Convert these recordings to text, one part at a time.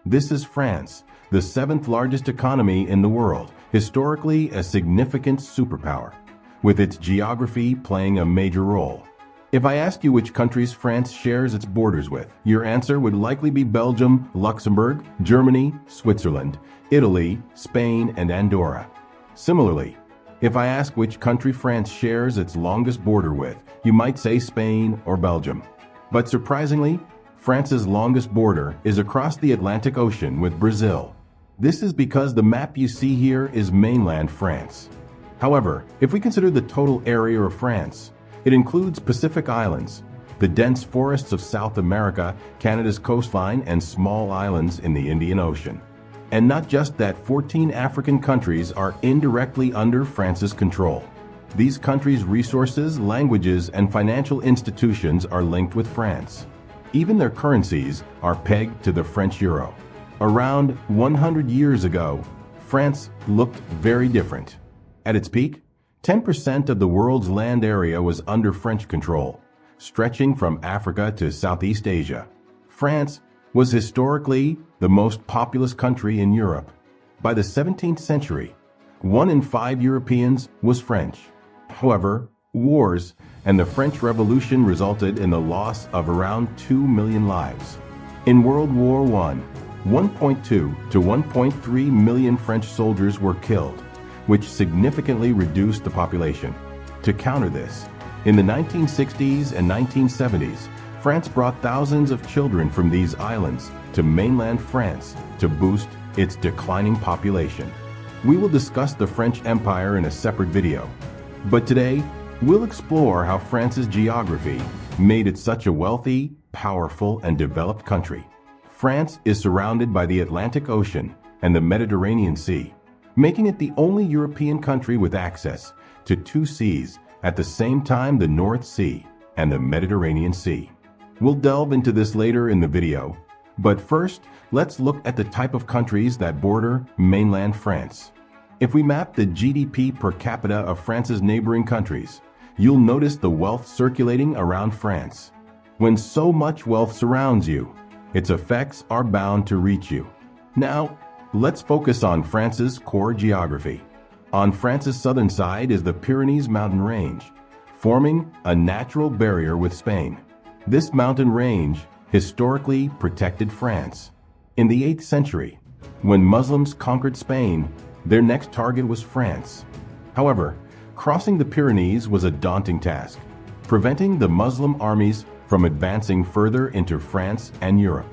This is France, the seventh largest economy in the world, historically a significant superpower, with its geography playing a major role. If I ask you which countries France shares its borders with, your answer would likely be Belgium, Luxembourg, Germany, Switzerland, Italy, Spain, and Andorra. Similarly, if I ask which country France shares its longest border with, you might say Spain or Belgium. But surprisingly, France's longest border is across the Atlantic Ocean with Brazil. This is because the map you see here is mainland France. However, if we consider the total area of France, it includes Pacific Islands, the dense forests of South America, Canada's coastline, and small islands in the Indian Ocean. And not just that, 14 African countries are indirectly under France's control. These countries' resources, languages, and financial institutions are linked with France. Even their currencies are pegged to the French euro. Around 100 years ago, France looked very different. At its peak, 10% of the world's land area was under French control, stretching from Africa to Southeast Asia. France was historically the most populous country in Europe. By the 17th century, 1 in 5 Europeans was French. However, wars and the French Revolution resulted in the loss of around 2 million lives. In World War I, 1.2 to 1.3 million French soldiers were killed, which significantly reduced the population. To counter this, in the 1960s and 1970s, France brought thousands of children from these islands to mainland France to boost its declining population. We will discuss the French Empire in a separate video, but today we'll explore how France's geography made it such a wealthy, powerful, and developed country. France is surrounded by the Atlantic Ocean and the Mediterranean Sea, making it the only European country with access to 2 seas at the same time: the North Sea and the Mediterranean Sea. We'll delve into this later in the video, but first, let's look at the type of countries that border mainland France. If we map the GDP per capita of France's neighboring countries, you'll notice the wealth circulating around France. When so much wealth surrounds you, its effects are bound to reach you. Now, let's focus on France's core geography. On France's southern side is the Pyrenees mountain range, forming a natural barrier with Spain. This mountain range historically protected France. In the 8th century, when Muslims conquered Spain, their next target was France. However, crossing the Pyrenees was a daunting task, preventing the Muslim armies from advancing further into France and Europe.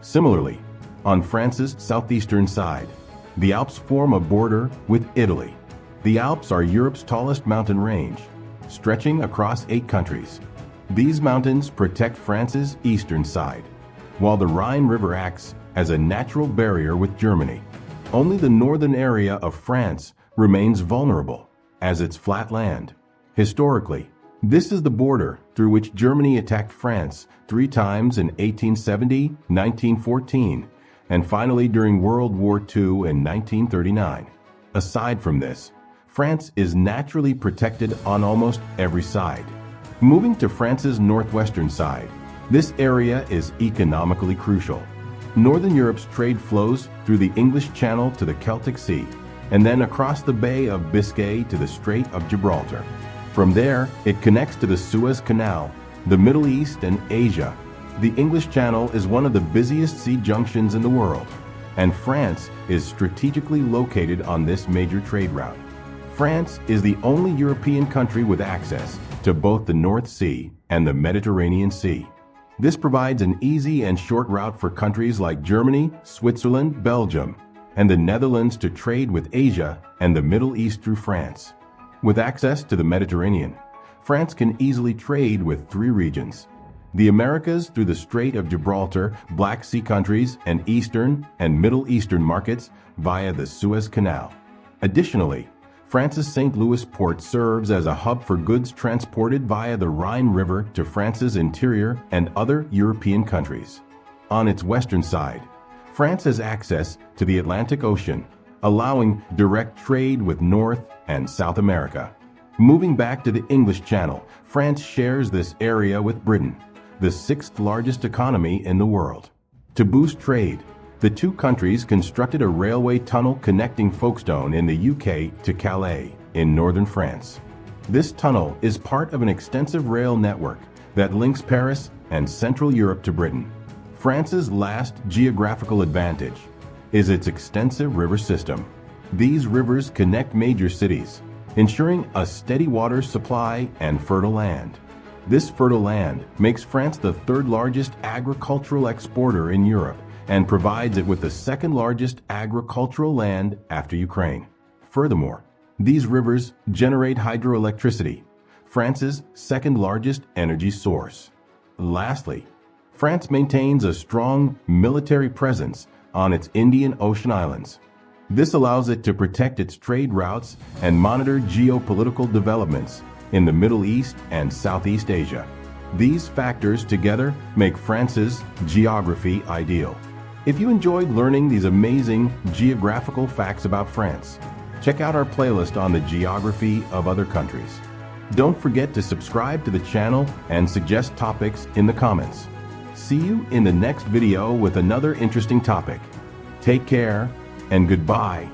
Similarly, on France's southeastern side, the Alps form a border with Italy. The Alps are Europe's tallest mountain range, stretching across 8 countries. These mountains protect France's eastern side, while the Rhine River acts as a natural barrier with Germany. Only the northern area of France remains vulnerable, as it's flat land. Historically, this is the border through which Germany attacked France 3 times in 1870, 1914, and finally during World War II in 1939. Aside from this, France is naturally protected on almost every side. Moving to France's northwestern side, this area is economically crucial. Northern Europe's trade flows through the English Channel to the Celtic Sea, and then across the Bay of Biscay to the Strait of Gibraltar. From there, it connects to the Suez Canal, the Middle East, and Asia. The English Channel is one of the busiest sea junctions in the world, and France is strategically located on this major trade route. France is the only European country with access to both the North Sea and the Mediterranean Sea. This provides an easy and short route for countries like Germany, Switzerland, Belgium, and the Netherlands to trade with Asia and the Middle East through France. With access to the Mediterranean, France can easily trade with 3 regions: the Americas through the Strait of Gibraltar, Black Sea countries, and Eastern and Middle Eastern markets via the Suez Canal. Additionally, France's St. Louis port serves as a hub for goods transported via the Rhine River to France's interior and other European countries. On its western side, France has access to the Atlantic Ocean, allowing direct trade with North and South America. Moving back to the English Channel, France shares this area with Britain, the 6th largest economy in the world. To boost trade, The two countries constructed a railway tunnel connecting Folkestone in the UK to Calais in northern France. This tunnel is part of an extensive rail network that links Paris and Central Europe to Britain. France's last geographical advantage is its extensive river system. These rivers connect major cities, ensuring a steady water supply and fertile land. This fertile land makes France the third largest agricultural exporter in Europe and provides it with the second largest agricultural land after Ukraine. Furthermore, these rivers generate hydroelectricity, France's second largest energy source. Lastly, France maintains a strong military presence on its Indian Ocean islands. This allows it to protect its trade routes and monitor geopolitical developments in the Middle East and Southeast Asia. These factors together make France's geography ideal. If you enjoyed learning these amazing geographical facts about France, check out our playlist on the geography of other countries. Don't forget to subscribe to the channel and suggest topics in the comments. See you in the next video with another interesting topic. Take care and goodbye.